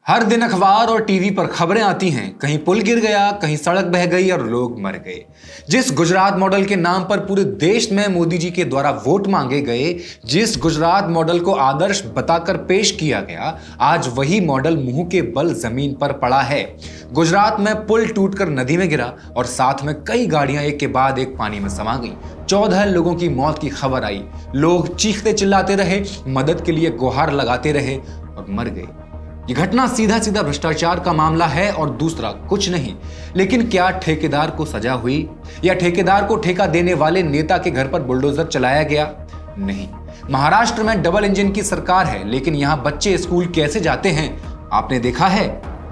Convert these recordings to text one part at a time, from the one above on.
हर दिन अखबार और टीवी पर खबरें आती हैं, कहीं पुल गिर गया, कहीं सड़क बह गई और लोग मर गए। जिस गुजरात मॉडल के नाम पर पूरे देश में मोदी जी के द्वारा वोट मांगे गए, जिस गुजरात मॉडल को आदर्श बताकर पेश किया गया, आज वही मॉडल मुंह के बल जमीन पर पड़ा है। गुजरात में पुल टूटकर नदी में गिरा और साथ में कई गाड़ियां एक के बाद एक पानी में समा गई। 14 लोगों की मौत की खबर आई। लोग चीखते चिल्लाते रहे, मदद के लिए गुहार लगाते रहे और मर गए। ये घटना सीधा सीधा भ्रष्टाचार का मामला है और दूसरा कुछ नहीं। लेकिन क्या ठेकेदार को सजा हुई या ठेकेदार को ठेका देने वाले नेता के घर पर बुलडोजर चलाया गया? नहीं। महाराष्ट्र में डबल इंजन की सरकार है, लेकिन यहां बच्चे स्कूल कैसे जाते हैं आपने देखा है?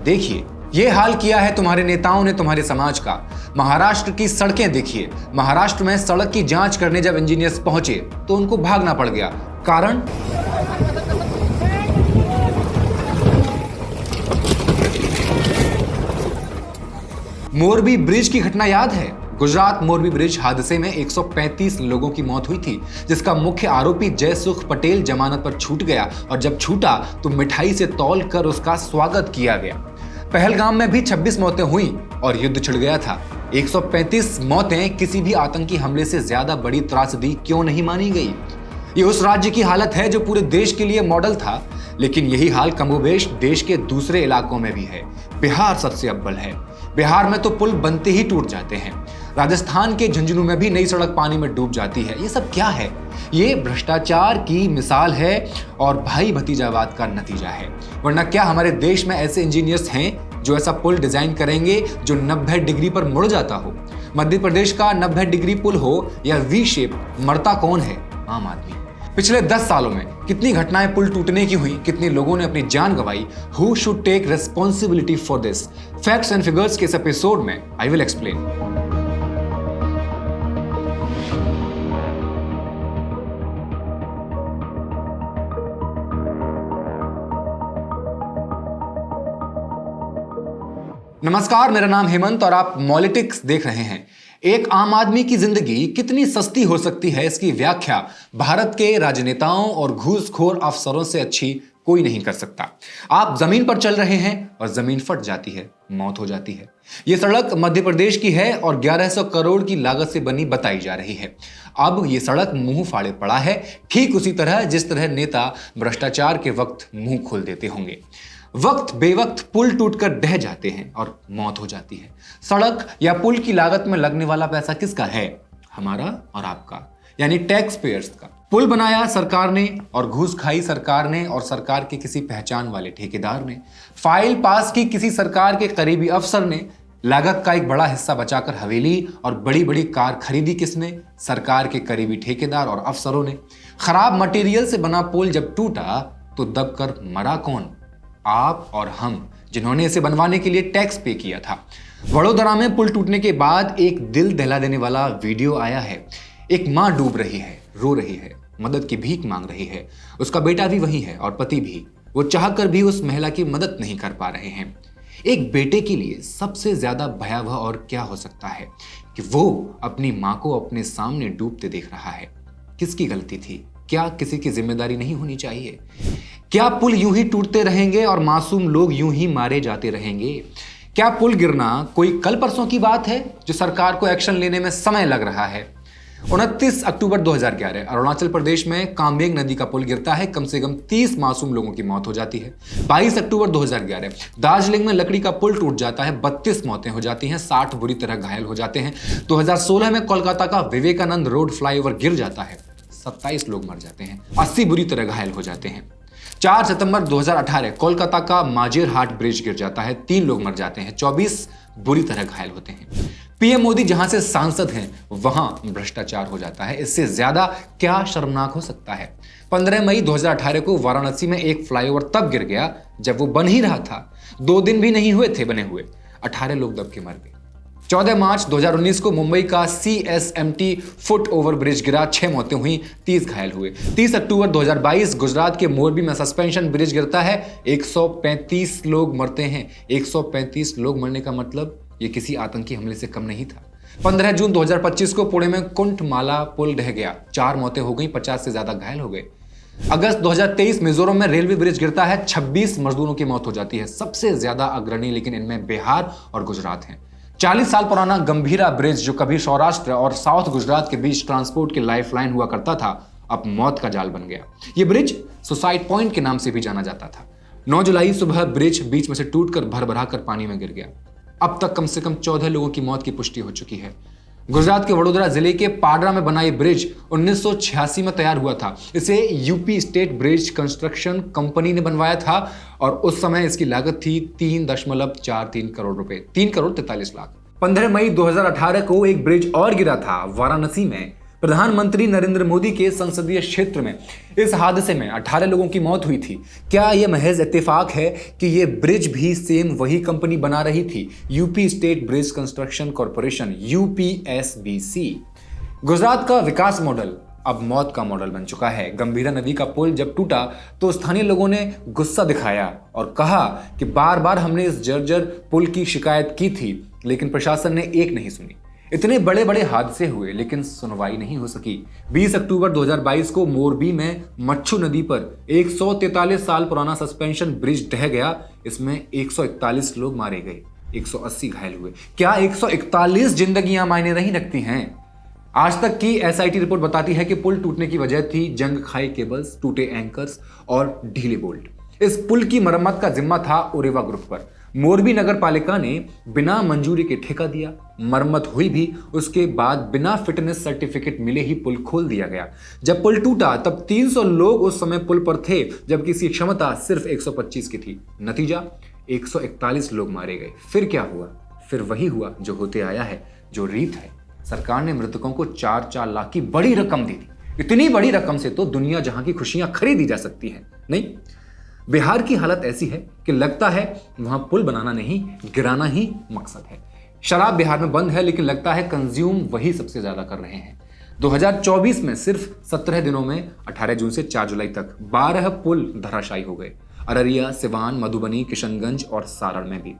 देखिए, ये हाल किया है तुम्हारे नेताओं ने तुम्हारे समाज का। महाराष्ट्र की सड़कें देखिए। महाराष्ट्र में सड़क की जांच करने जब इंजीनियर्स पहुंचे तो उनको भागना पड़ गया। कारण मोरबी ब्रिज की घटना याद है? गुजरात मोरबी ब्रिज हादसे में 135 लोगों की मौत हुई थी, जिसका मुख्य आरोपी जयसुख पटेल जमानत पर छूट गया और जब छूटा तो मिठाई से तौल कर उसका स्वागत किया गया। पहलगाम में भी 26 मौतें हुई और युद्ध छिड़ गया था। 135 मौतें किसी भी आतंकी हमले से ज्यादा बड़ी त्रासदी क्यों नहीं मानी गई? ये उस राज्य की हालत है जो पूरे देश के लिए मॉडल था, लेकिन यही हाल कमोबेश देश के दूसरे इलाकों में भी है। बिहार सबसे अव्वल है। बिहार में तो पुल बनते ही टूट जाते हैं। राजस्थान के झुंझुनू में भी नई सड़क पानी में डूब जाती है। ये सब क्या है? ये भ्रष्टाचार की मिसाल है और भाई भतीजावाद का नतीजा है। वरना क्या हमारे देश में ऐसे इंजीनियर्स हैं जो ऐसा पुल डिजाइन करेंगे जो 90 डिग्री पर मुड़ जाता हो? मध्य प्रदेश का 90 डिग्री पुल हो या वी शेप, मरता कौन है? आम आदमी। पिछले 10 सालों में कितनी घटनाएं पुल टूटने की हुई, कितने लोगों ने अपनी जान गंवाई। Who should take responsibility for this? Facts and figures के इस एपिसोड में आई विल एक्सप्लेन। नमस्कार, मेरा नाम हेमंत और आप मॉलिटिक्स देख रहे हैं। एक आम आदमी की जिंदगी कितनी सस्ती हो सकती है, इसकी व्याख्या भारत के राजनेताओं और घूसखोर अफसरों से अच्छी कोई नहीं कर सकता। आप जमीन पर चल रहे हैं और जमीन फट जाती है, मौत हो जाती है। यह सड़क मध्य प्रदेश की है और 1100 करोड़ की लागत से बनी बताई जा रही है। अब यह सड़क मुंह फाड़े पड़ा है, ठीक उसी तरह जिस तरह नेता भ्रष्टाचार के वक्त मुंह खोल देते होंगे। वक्त बेवक्त पुल टूटकर ढह जाते हैं और मौत हो जाती है। सड़क या पुल की लागत में लगने वाला पैसा किसका है? हमारा और आपका, यानी टैक्स पेयर्स का। पुल बनाया सरकार ने और घूस खाई सरकार ने और सरकार के किसी पहचान वाले ठेकेदार ने। फाइल पास की किसी सरकार के करीबी अफसर ने। लागत का एक बड़ा हिस्सा बचाकर हवेली और बड़ी बड़ी कार खरीदी किसने? सरकार के करीबी ठेकेदार और अफसरों ने। खराब मटेरियल से बना पुल जब टूटा तो दबकर मरा कौन? आप और हम, जिन्होंने इसे बनवाने के लिए टैक्स पे किया था। वडोदरा में पुल टूटने के बाद एक दिल दहला देने वाला वीडियो आया है। एक मां डूब रही है, रो रही है, मदद की भीख मांग रही है। उसका बेटा भी वहीं है और पति भी। वो चाहकर भी उस महिला की मदद नहीं कर पा रहे हैं। एक बेटे के लिए सबसे ज्यादा भयावह और क्या हो सकता है कि वो अपनी मां को अपने सामने डूबते देख रहा है। किसकी गलती थी? क्या किसी की जिम्मेदारी नहीं होनी चाहिए? क्या पुल यूं ही टूटते रहेंगे और मासूम लोग यूं ही मारे जाते रहेंगे? क्या पुल गिरना कोई कल परसों की बात है जो सरकार को एक्शन लेने में समय लग रहा है? 29 अक्टूबर 2011 अरुणाचल प्रदेश में कामेंग नदी का पुल गिरता है, कम से कम 30 मासूम लोगों की मौत हो जाती है। 22 अक्टूबर 2011 दार्जिलिंग में लकड़ी का पुल टूट जाता है, 32 मौतें हो जाती हैं, 60 बुरी तरह घायल हो जाते हैं। 2016 में कोलकाता का विवेकानंद रोड फ्लाईओवर गिर जाता है, 27 लोग मर जाते हैं, 80 बुरी तरह घायल हो जाते हैं। 4 सितंबर 2018 कोलकाता का माजेरहाट ब्रिज गिर जाता है, 3 लोग मर जाते हैं, 24 बुरी तरह घायल होते हैं। पीएम मोदी जहां से सांसद हैं वहां भ्रष्टाचार हो जाता है। इससे ज्यादा क्या शर्मनाक हो सकता है? 15 मई 2018 को वाराणसी में एक फ्लाईओवर तब गिर गया जब वो बन ही रहा था। 2 दिन भी नहीं हुए थे बने हुए, 18 लोग दब के मर गए। 14 मार्च 2019 को मुंबई का CSMT फुट ओवर ब्रिज गिरा, 6 मौतें हुई, 30 घायल हुए। 30 अक्टूबर 2022 गुजरात के मोरबी में सस्पेंशन ब्रिज गिरता है, 135 लोग मरते हैं। 135 लोग मरने का मतलब ये किसी आतंकी हमले से कम नहीं था। 15 जून 2025 को पुणे में कुंठ माला पुल ढह गया, 4 मौतें हो गई, 50 से ज्यादा घायल हो गए। अगस्त 2023 मिजोरम में रेलवे ब्रिज गिरता है, 26 मजदूरों की मौत हो जाती है। सबसे ज्यादा अग्रणी लेकिन इनमें बिहार और गुजरात हैं। 40 साल पुराना गंभीरा ब्रिज जो कभी सौराष्ट्र और साउथ गुजरात के बीच ट्रांसपोर्ट की लाइफलाइन हुआ करता था, अब मौत का जाल बन गया। यह ब्रिज सुसाइड पॉइंट के नाम से भी जाना जाता था। 9 जुलाई सुबह ब्रिज बीच में से टूटकर भर कर पानी में गिर गया। अब तक कम से कम 14 लोगों की मौत की पुष्टि हो चुकी है। गुजरात के वडोदरा जिले के पाडरा में बना ये ब्रिज 1986 में तैयार हुआ था। इसे UP state bridge construction company ने बनवाया था और उस समय इसकी लागत थी 3.43 करोड़ रुपए, 3,43,00,000। 15 मई 2018 को एक ब्रिज और गिरा था वाराणसी में। प्रधानमंत्री नरेंद्र मोदी के संसदीय क्षेत्र में इस हादसे में 18 लोगों की मौत हुई थी। क्या यह महज इत्तेफाक है कि यह ब्रिज भी सेम वही कंपनी बना रही थी, UP state bridge construction corporation, UPSBC. Gujarat का विकास मॉडल अब मौत का मॉडल बन चुका है। गंभीरा नदी का पुल जब टूटा तो स्थानीय लोगों ने गुस्सा दिखाया और कहा कि बार बार हमने इस जर्जर पुल की शिकायत की थी, लेकिन प्रशासन ने एक नहीं सुनी। इतने बड़े बड़े हादसे हुए लेकिन सुनवाई नहीं हो सकी। 20 अक्टूबर 2022 को मोरबी में मच्छू नदी पर 143 साल पुराना सस्पेंशन ब्रिज ढह गया। इसमें 141 लोग मारे गए, 180 घायल हुए। क्या 141 जिंदगियां मायने नहीं रखती हैं? आज तक की एसआईटी रिपोर्ट बताती है कि पुल टूटने की वजह थी जंग खाई केबल्स, टूटे एंकर्स और ढीले बोल्ट। इस पुल की मरम्मत का जिम्मा था उरेवा ग्रुप पर। मोरबी नगर पालिका ने बिना मंजूरी के ठेका दिया। मरम्मत हुई भी, उसके बाद बिना फिटनेस सर्टिफिकेट मिले ही पुल खोल दिया गया। जब पुल टूटा तब 300 लोग उस समय पुल पर थे, जबकि इसकी क्षमता सिर्फ 125 की थी। नतीजा 141 लोग मारे गए। फिर क्या हुआ? फिर वही हुआ जो होते आया है, जो रीत है। सरकार ने मृतकों को 4-4 लाख की बड़ी रकम दी थी। इतनी बड़ी रकम से तो दुनिया जहां की खुशियां खरीदी जा सकती हैं। नहीं, बिहार की हालत ऐसी है कि लगता है वहां पुल बनाना नहीं, गिराना ही मकसद है। शराब बिहार में बंद है, लेकिन लगता है कंज्यूम वही सबसे ज्यादा कर रहे हैं। 2024 में सिर्फ 17 दिनों में 18 जून से 4 जुलाई तक 12 पुल धराशायी हो गए। अररिया, सिवान, मधुबनी, किशनगंज और सारण में भी।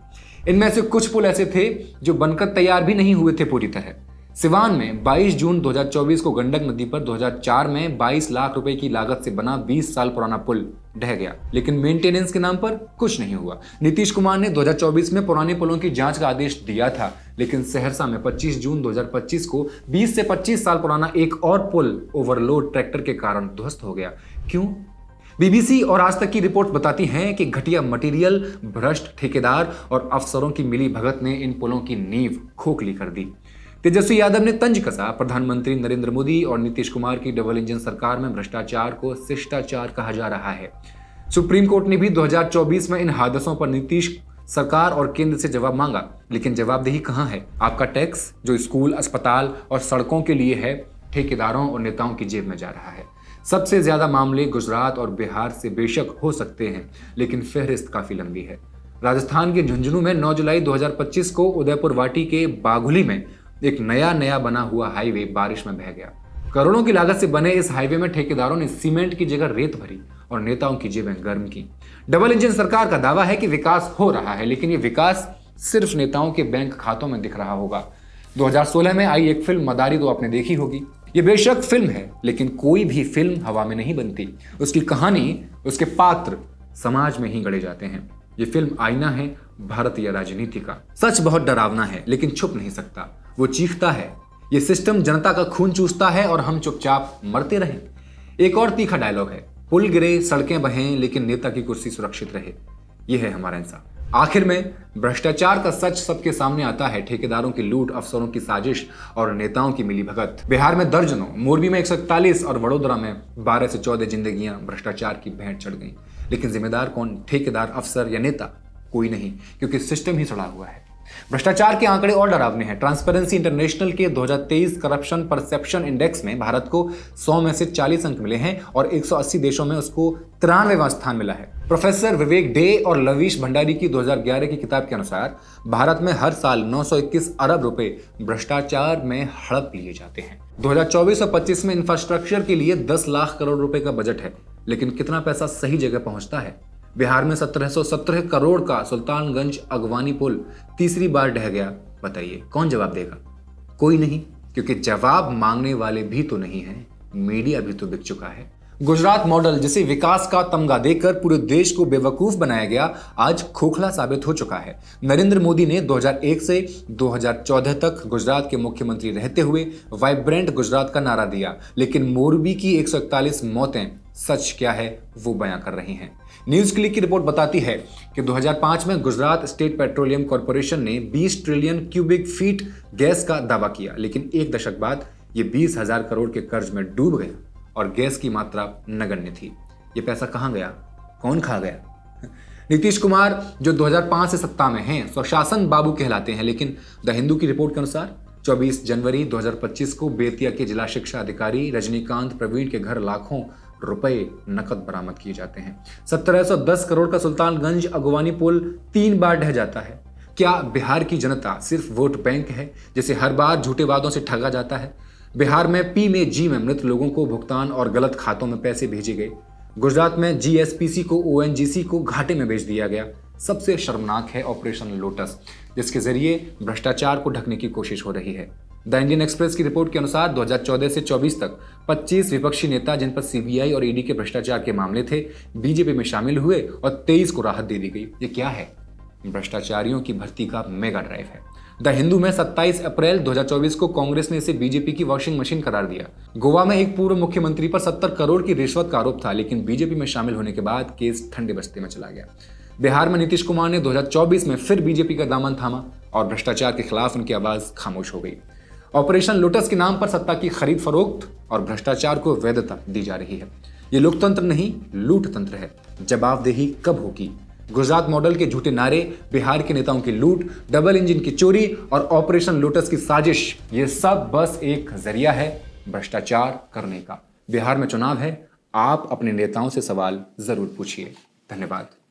इनमें से कुछ पुल ऐसे थे जो बनकर तैयार भी नहीं हुए थे पूरी तरह। सिवान में 22 जून 2024 को गंडक नदी पर 2004 में 22 लाख रुपए की लागत से बना 20 साल पुराना पुल ढह गया, लेकिन मेंटेनेंस के नाम पर कुछ नहीं हुआ। नीतीश कुमार ने 2024 में पुराने पुलों की जांच का आदेश दिया था, लेकिन सहरसा में 25 जून 2025 को 20 से 25 साल पुराना एक और पुल ओवरलोड ट्रैक्टर के कारण ध्वस्त हो गया। क्यों? बीबीसी और आज तक की रिपोर्ट बताती हैं कि घटिया मटेरियल, भ्रष्ट ठेकेदार और अफसरों की मिली भगत ने इन पुलों की नींव खोखली कर दी। तेजस्वी यादव ने तंज कसा। प्रधानमंत्री नरेंद्र मोदी और नीतीश कुमार की डबल इंजन सरकार में भ्रष्टाचार को शिष्टाचार कहा जा रहा है। सुप्रीम कोर्ट ने भी 2024 में इन हादसों पर नीतीश सरकार और केंद्र से जवाब मांगा, लेकिन जवाबदेही कहां है? आपका टैक्स जो स्कूल, अस्पताल और सड़कों के लिए है, ठेकेदारों और नेताओं की जेब में जा रहा है। सबसे ज्यादा मामले गुजरात और बिहार से बेशक हो सकते हैं, लेकिन फहरिस्त काफी लंबी है। राजस्थान के झुंझुनू में 9 जुलाई 2025 को उदयपुर वाटी के बाघुली में एक नया बना हुआ हाईवे बारिश में बह गया। करोड़ों की लागत से बने इस हाईवे में ठेकेदारों ने सीमेंट की जगह रेत भरी और नेताओं की जेबें गर्म की। डबल इंजन सरकार का दावा है कि विकास हो रहा है, लेकिन ये विकास सिर्फ नेताओं के बैंक खातों में दिख रहा होगा। 2016 में आई एक फिल्म मदारी तो आपने देखी होगी। ये बेशक फिल्म है, लेकिन कोई भी फिल्म हवा में नहीं बनती। उसकी कहानी, उसके पात्र समाज में ही गढ़े जाते हैं। ये फिल्म आईना है भारतीय राजनीति का। सच बहुत डरावना है, लेकिन छुप नहीं सकता। वो चीखता है, ये सिस्टम जनता का खून चूसता है और हम चुपचाप मरते रहें। एक और तीखा डायलॉग है, पुल गिरे, सड़कें बहें, लेकिन नेता की कुर्सी सुरक्षित रहे। यह है हमारा इंसाफ। आखिर में भ्रष्टाचार का सच सबके सामने आता है। ठेकेदारों की लूट, अफसरों की साजिश और नेताओं की मिली भगत। बिहार में दर्जनों, मोरबी में 141 और वडोदरा में 12 से 14 जिंदगियां भ्रष्टाचार की भेंट चढ़ गईं। लेकिन जिम्मेदार कौन? ठेकेदार, अफसर या नेता? कोई नहीं, क्योंकि सिस्टम ही सड़ा हुआ है। भ्रष्टाचार के आंकड़े और डरावने हैं। ट्रांसपेरेंसी इंटरनेशनल के 2023 करप्शन परसेप्शन इंडेक्स में भारत को 100 में से 40 अंक मिले हैं और 180 देशों में उसको 93वां स्थान मिला है। प्रोफेसर विवेक डे और लवीश भंडारी की 2011 की किताब के अनुसार भारत में हर साल 921 अरब रुपए भ्रष्टाचार में हड़प लिए जाते हैं। 2024 और 25 में इंफ्रास्ट्रक्चर के लिए 10 लाख करोड़ रुपए का बजट है, लेकिन कितना पैसा सही जगह पहुंचता है? बिहार में 1717 करोड़ का सुल्तानगंज अगवानी पुल तीसरी बार ढह गया। बताइए कौन जवाब देगा? कोई नहीं, क्योंकि जवाब मांगने वाले भी तो नहीं है। मीडिया भी तो बिक चुका है। गुजरात मॉडल, जिसे विकास का तमगा देकर पूरे देश को बेवकूफ बनाया गया, आज खोखला साबित हो चुका है। नरेंद्र मोदी ने 2001 से 2014 तक गुजरात के मुख्यमंत्री रहते हुए वाइब्रेंट गुजरात का नारा दिया, लेकिन मोरबी की 141 मौतें सच क्या है वो बयां कर रही हैं। न्यूज क्लिक की रिपोर्ट बताती है कि 2005 में गुजरात स्टेट पेट्रोलियम कॉर्पोरेशन ने 20 ट्रिलियन क्यूबिक फीट गैस का दावा किया, लेकिन एक दशक बाद ये 20,000 करोड़ के कर्ज में डूब गया और गैस की मात्रा नगण्य थी। ये पैसा कहां गया, कौन खा गया? नीतीश कुमार, जो 2005 से सत्ता में हैं, स्वशासन बाबू कहलाते हैं, लेकिन द हिंदू की रिपोर्ट के अनुसार 24 जनवरी 2025 को बेतिया के जिला शिक्षा अधिकारी रजनीकांत प्रवीण के घर लाखों रुपए नकद बरामद किए जाते हैं। 1710 करोड़ का सुल्तानगंज अगवानी पुल 3 बार ढह जाता है। क्या बिहार की जनता सिर्फ वोट बैंक है, जिसे हर बार झूठे वादों से ठगा जाता है? बिहार में पी में जी में मृत लोगों को भुगतान और गलत खातों में पैसे भेजे गए। गुजरात में जीएसपीसी को ओएनजीसी को घाटे में बेच दिया गया। सबसे शर्मनाक है ऑपरेशन लोटस, जिसके जरिए भ्रष्टाचार को ढकने की कोशिश हो रही है। द इंडियन एक्सप्रेस की रिपोर्ट के अनुसार 2014 से 24 तक 25 विपक्षी नेता, जिन पर सीबीआई और ईडी के भ्रष्टाचार के मामले थे, बीजेपी में शामिल हुए और 23 को राहत दे दी गई। ये क्या है? भ्रष्टाचारियों की भर्ती का मेगा ड्राइव है। द हिंदू में 27 अप्रैल 2024 को कांग्रेस ने इसे बीजेपी की वॉशिंग मशीन करार दिया। गोवा में एक पूर्व मुख्यमंत्री पर 70 करोड़ की रिश्वत का आरोप था, लेकिन बीजेपी में शामिल होने के बाद केस ठंडे बस्ते में चला गया। बिहार में नीतीश कुमार ने 2024 में फिर बीजेपी का दामन थामा और भ्रष्टाचार के खिलाफ उनकी आवाज खामोश हो गई। ऑपरेशन लोटस के नाम पर सत्ता की खरीद फरोख्त और भ्रष्टाचार को वैधता दी जा रही है। ये लोकतंत्र नहीं, लूट तंत्र है। जवाबदेही कब होगी? गुजरात मॉडल के झूठे नारे, बिहार के नेताओं की लूट, डबल इंजन की चोरी और ऑपरेशन लोटस की साजिश, ये सब बस एक जरिया है भ्रष्टाचार करने का। बिहार में चुनाव है, आप अपने नेताओं से सवाल जरूर पूछिए। धन्यवाद।